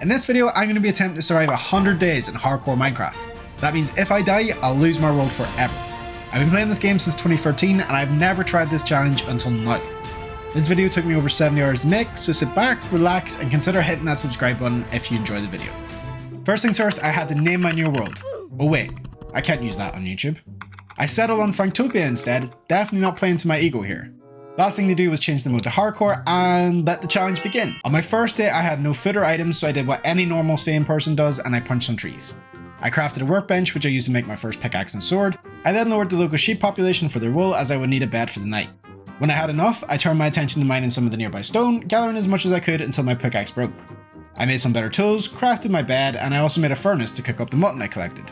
In this video, I'm going to be attempting to survive 100 days in hardcore Minecraft. That means if I die, I'll lose my world forever. I've been playing this game since 2013 and I've never tried this challenge until now. This video took me over 70 hours to make, so sit back, relax, and consider hitting that subscribe button if you enjoy the video. First things first, I had to name my new world. Oh wait, I can't use that on YouTube. I settled on FatFrankTV instead, definitely not playing to my ego here. Last thing to do was change the mode to hardcore and let the challenge begin. On my first day I had no food or items, so I did what any normal sane person does and I punched some trees. I crafted a workbench which I used to make my first pickaxe and sword. I then lowered the local sheep population for their wool as I would need a bed for the night. When I had enough, I turned my attention to mining some of the nearby stone, gathering as much as I could until my pickaxe broke. I made some better tools, crafted my bed, and I also made a furnace to cook up the mutton I collected.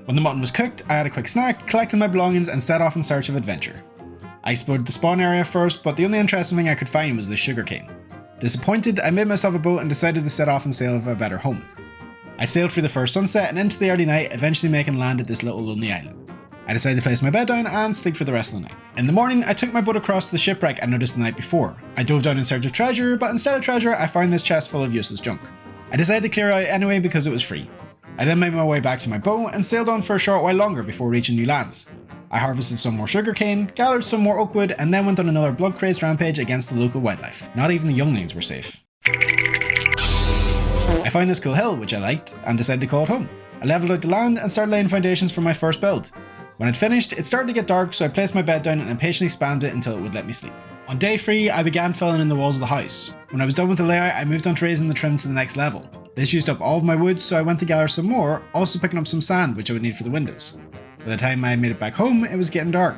When the mutton was cooked, I had a quick snack, collected my belongings and set off in search of adventure. I explored the spawn area first, but the only interesting thing I could find was the sugarcane. Disappointed, I made myself a boat and decided to set off and sail for a better home. I sailed through the first sunset and into the early night, eventually making land at this little lonely island. I decided to place my bed down and sleep for the rest of the night. In the morning, I took my boat across to the shipwreck I noticed the night before. I dove down in search of treasure, but instead of treasure, I found this chest full of useless junk. I decided to clear out anyway because it was free. I then made my way back to my boat and sailed on for a short while longer before reaching new lands. I harvested some more sugarcane, gathered some more oak wood, and then went on another blood-crazed rampage against the local wildlife. Not even the younglings were safe. I found this cool hill, which I liked, and decided to call it home. I leveled out the land and started laying foundations for my first build. When I'd finished, it started to get dark, so I placed my bed down and impatiently spammed it until it would let me sleep. On day 3, I began filling in the walls of the house. When I was done with the layout, I moved on to raising the trim to the next level. This used up all of my wood, so I went to gather some more, also picking up some sand, which I would need for the windows. By the time I made it back home, it was getting dark.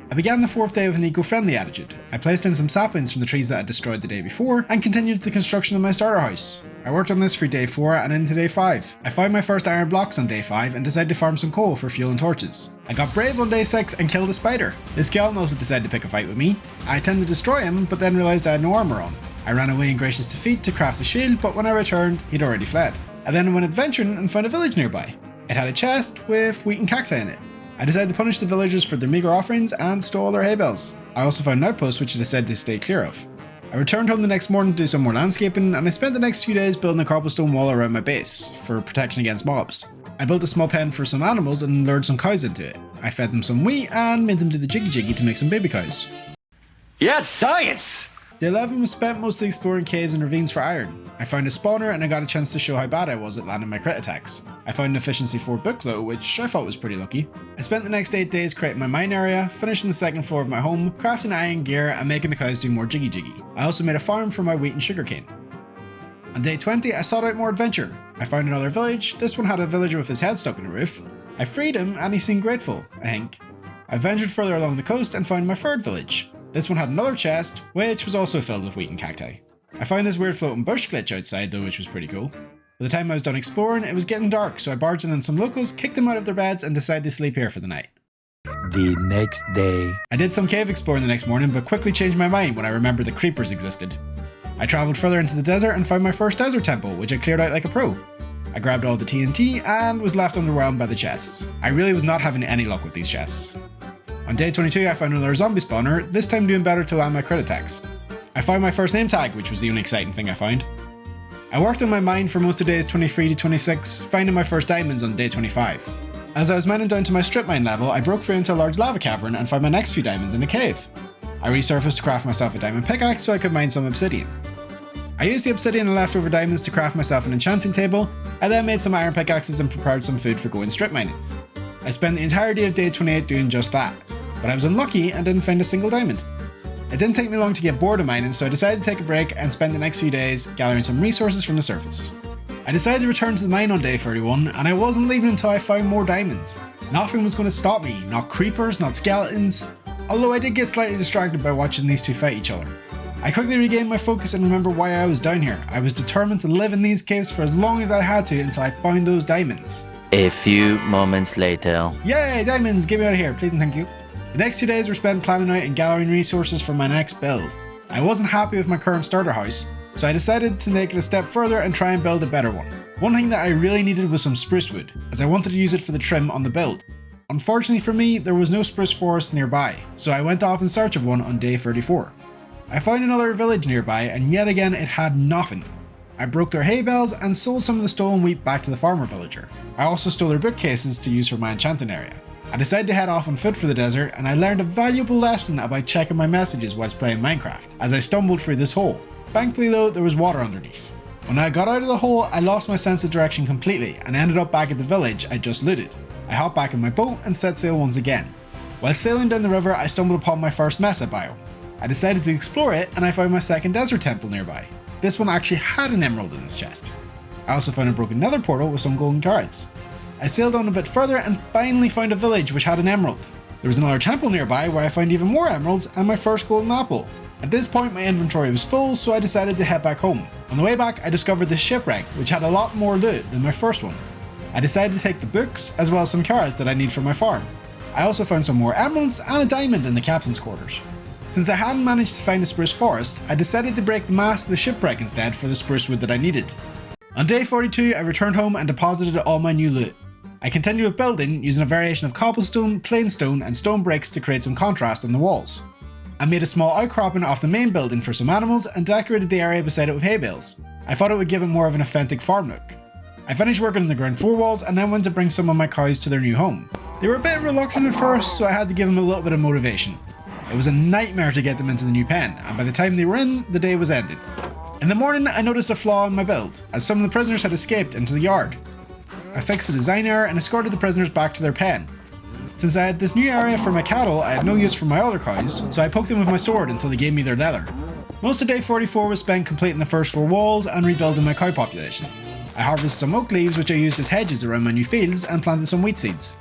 I began the 4th day with an eco-friendly attitude. I placed in some saplings from the trees that I destroyed the day before, and continued the construction of my starter house. I worked on this through day 4 and into day 5. I found my first iron blocks on day 5 and decided to farm some coal for fuel and torches. I got brave on day 6 and killed a spider. This skeleton also decided to pick a fight with me. I attempted to destroy him, but then realised I had no armour on. I ran away in gracious defeat to craft a shield, but when I returned, he'd already fled. I then went adventuring and found a village nearby. It had a chest with wheat and cacti in it. I decided to punish the villagers for their meagre offerings and stole their hay bales. I also found an outpost which I decided to stay clear of. I returned home the next morning to do some more landscaping, and I spent the next few days building a cobblestone wall around my base for protection against mobs. I built a small pen for some animals and lured some cows into it. I fed them some wheat and made them do the jiggy jiggy to make some baby cows. Yes, science! Day 11 was spent mostly exploring caves and ravines for iron. I found a spawner and I got a chance to show how bad I was at landing my crit attacks. I found an efficiency 4 book though, which I thought was pretty lucky. I spent the next 8 days creating my mine area, finishing the 2nd floor of my home, crafting iron gear and making the cows do more jiggy jiggy. I also made a farm for my wheat and sugarcane. On day 20 I sought out more adventure. I found another village. This one had a villager with his head stuck in the roof. I freed him and he seemed grateful, I think. I ventured further along the coast and found my 3rd village. This one had another chest, which was also filled with wheat and cacti. I found this weird floating bush glitch outside though, which was pretty cool. By the time I was done exploring, it was getting dark, so I barged in on some locals, kicked them out of their beds, and decided to sleep here for the night. The next day. I did some cave exploring the next morning, but quickly changed my mind when I remembered that creepers existed. I travelled further into the desert and found my first desert temple, which I cleared out like a pro. I grabbed all the TNT and was left underwhelmed by the chests. I really was not having any luck with these chests. On day 22 I found another zombie spawner, this time doing better to land my crit attacks. I found my first name tag, which was the only exciting thing I found. I worked on my mine for most of days 23 to 26, finding my first diamonds on day 25. As I was mining down to my strip mine level, I broke through into a large lava cavern and found my next few diamonds in a cave. I resurfaced to craft myself a diamond pickaxe so I could mine some obsidian. I used the obsidian and leftover diamonds to craft myself an enchanting table. I then made some iron pickaxes and prepared some food for going strip mining. I spent the entirety of day 28 doing just that, but I was unlucky and didn't find a single diamond. It didn't take me long to get bored of mining, so I decided to take a break and spend the next few days gathering some resources from the surface. I decided to return to the mine on day 31, and I wasn't leaving until I found more diamonds. Nothing was going to stop me, not creepers, not skeletons, although I did get slightly distracted by watching these two fight each other. I quickly regained my focus and remembered why I was down here. I was determined to live in these caves for as long as I had to until I found those diamonds. A few moments later. Yay, diamonds, get me out of here, please and thank you. The next 2 days were spent planning out and gathering resources for my next build. I wasn't happy with my current starter house, so I decided to take it a step further and try and build a better one. One thing that I really needed was some spruce wood, as I wanted to use it for the trim on the build. Unfortunately for me, there was no spruce forest nearby, so I went off in search of one on day 34. I found another village nearby and yet again it had nothing. I broke their hay bales and sold some of the stolen wheat back to the farmer villager. I also stole their bookcases to use for my enchanting area. I decided to head off on foot for the desert, and I learned a valuable lesson about checking my messages whilst playing Minecraft as I stumbled through this hole. Thankfully though, there was water underneath. When I got out of the hole, I lost my sense of direction completely and ended up back at the village I just looted. I hopped back in my boat and set sail once again. While sailing down the river, I stumbled upon my first mesa biome. I decided to explore it, and I found my second desert temple nearby. This one actually had an emerald in its chest. I also found a broken nether portal with some golden cards. I sailed on a bit further and finally found a village which had an emerald. There was another temple nearby where I found even more emeralds and my first golden apple. At this point my inventory was full, so I decided to head back home. On the way back I discovered this shipwreck which had a lot more loot than my first one. I decided to take the books as well as some cards that I need for my farm. I also found some more emeralds and a diamond in the captain's quarters. Since I hadn't managed to find a spruce forest, I decided to break the mast of the shipwreck instead for the spruce wood that I needed. On day 42 I returned home and deposited all my new loot. I continued with building using a variation of cobblestone, plain stone and stone bricks to create some contrast on the walls. I made a small outcropping off the main building for some animals and decorated the area beside it with hay bales. I thought it would give it more of an authentic farm look. I finished working on the ground floor walls and then went to bring some of my cows to their new home. They were a bit reluctant at first, so I had to give them a little bit of motivation. It was a nightmare to get them into the new pen, and by the time they were in, the day was ended. In the morning, I noticed a flaw in my build, as some of the prisoners had escaped into the yard. I fixed the design error and escorted the prisoners back to their pen. Since I had this new area for my cattle, I had no use for my other cows, so I poked them with my sword until they gave me their leather. Most of day 44 was spent completing the first 4 walls and rebuilding my cow population. I harvested some oak leaves which I used as hedges around my new fields and planted some wheat seeds.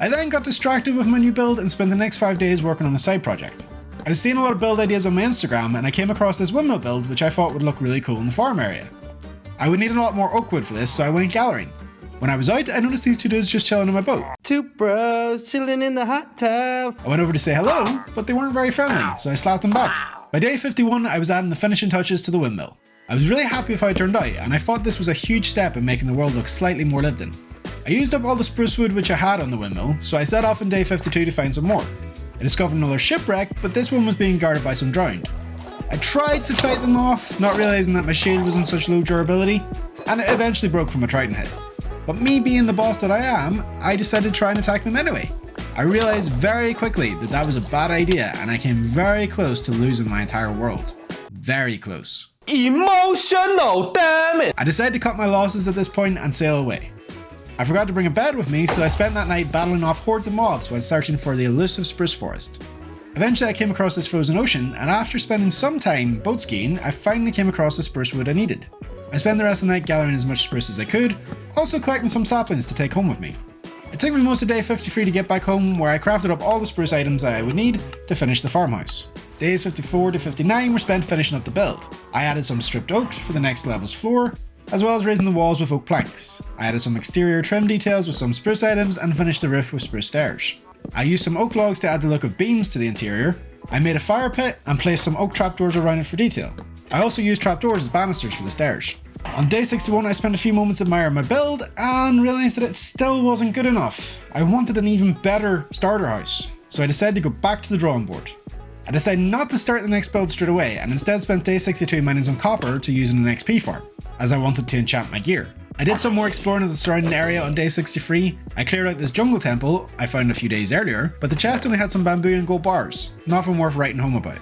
I then got distracted with my new build and spent the next 5 days working on a side project. I was seeing a lot of build ideas on my Instagram and I came across this windmill build which I thought would look really cool in the farm area. I would need a lot more oak wood for this, so I went gathering. When I was out, I noticed these 2 dudes just chilling in my boat. 2 bros chilling in the hot tub. I went over to say hello, but they weren't very friendly, so I slapped them back. By day 51, I was adding the finishing touches to the windmill. I was really happy with how it turned out, and I thought this was a huge step in making the world look slightly more lived in. I used up all the spruce wood which I had on the windmill, so I set off on day 52 to find some more. I discovered another shipwreck, but this one was being guarded by some drowned. I tried to fight them off, not realising that my shield was in such low durability, and it eventually broke from a trident hit. But me being the boss that I am, I decided to try and attack them anyway. I realised very quickly that that was a bad idea, and I came very close to losing my entire world. Very close. Emotional, damn it! I decided to cut my losses at this point and sail away. I forgot to bring a bed with me, so I spent that night battling off hordes of mobs while searching for the elusive spruce forest. Eventually I came across this frozen ocean, and after spending some time boat skiing, I finally came across the spruce wood I needed. I spent the rest of the night gathering as much spruce as I could, also collecting some saplings to take home with me. It took me most of day 53 to get back home, where I crafted up all the spruce items that I would need to finish the farmhouse. Days 54 to 59 were spent finishing up the build. I added some stripped oak for the next level's floor, as well as raising the walls with oak planks. I added some exterior trim details with some spruce items and finished the roof with spruce stairs. I used some oak logs to add the look of beams to the interior. I made a fire pit and placed some oak trapdoors around it for detail. I also used trapdoors as banisters for the stairs. On day 61 I spent a few moments admiring my build and realised that it still wasn't good enough. I wanted an even better starter house, so I decided to go back to the drawing board. I decided not to start the next build straight away and instead spent day 62 mining some copper to use in an XP farm, as I wanted to enchant my gear. I did some more exploring of the surrounding area on day 63. I cleared out this jungle temple I found a few days earlier, but the chest only had some bamboo and gold bars, nothing worth writing home about.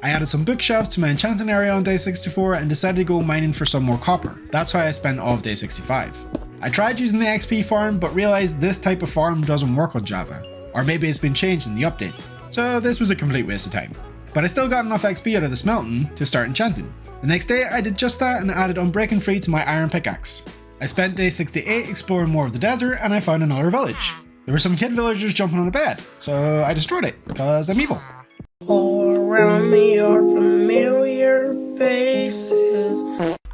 I added some bookshelves to my enchanting area on day 64 and decided to go mining for some more copper. That's how I spent all of day 65. I tried using the XP farm but realised this type of farm doesn't work on Java, or maybe it's been changed in the update. So this was a complete waste of time. But I still got enough XP out of the smelting to start enchanting. The next day I did just that and added Unbreaking Free to my iron pickaxe. I spent day 68 exploring more of the desert and I found another village. There were some kid villagers jumping on a bed, so I destroyed it, because I'm evil. All around me are familiar faces.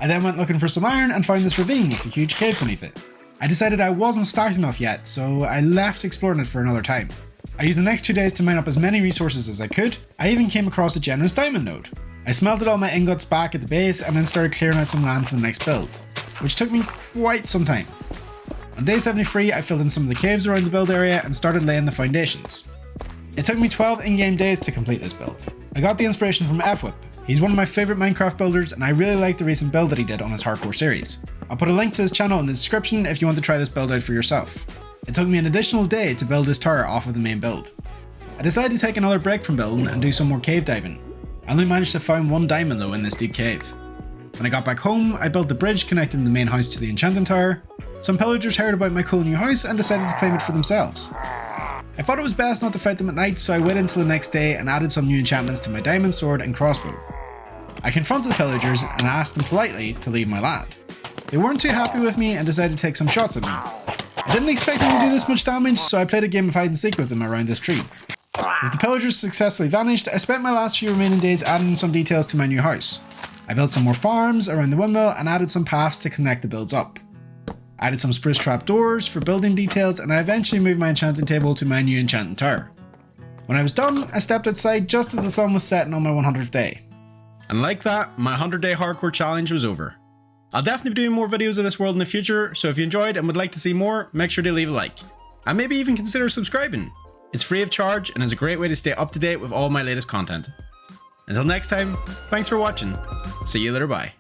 I then went looking for some iron and found this ravine with a huge cave beneath it. I decided I wasn't starting enough yet, so I left exploring it for another time. I used the next 2 days to mine up as many resources as I could. I even came across a generous diamond node. I smelted all my ingots back at the base and then started clearing out some land for the next build, which took me quite some time. On day 73 I filled in some of the caves around the build area and started laying the foundations. It took me 12 in-game days to complete this build. I got the inspiration from FWhip. He's one of my favourite Minecraft builders and I really like the recent build that he did on his hardcore series. I'll put a link to his channel in the description if you want to try this build out for yourself. It took me an additional day to build this tower off of the main build. I decided to take another break from building and do some more cave diving. I only managed to find one diamond though in this deep cave. When I got back home, I built the bridge connecting the main house to the enchanting tower. Some pillagers heard about my cool new house and decided to claim it for themselves. I thought it was best not to fight them at night, so I waited until the next day and added some new enchantments to my diamond sword and crossbow. I confronted the pillagers and asked them politely to leave my land. They weren't too happy with me and decided to take some shots at me. I didn't expect them to do this much damage, so I played a game of hide and seek with them around this tree. With the pillagers successfully vanished, I spent my last few remaining days adding some details to my new house. I built some more farms around the windmill and added some paths to connect the builds up. I added some spruce trap doors for building details and I eventually moved my enchanting table to my new enchanting tower. When I was done, I stepped outside just as the sun was setting on my 100th day. And like that, my 100-day hardcore challenge was over. I'll definitely be doing more videos of this world in the future, so if you enjoyed and would like to see more, make sure to leave a like. And maybe even consider subscribing. It's free of charge and is a great way to stay up to date with all my latest content. Until next time, thanks for watching. See you later, bye.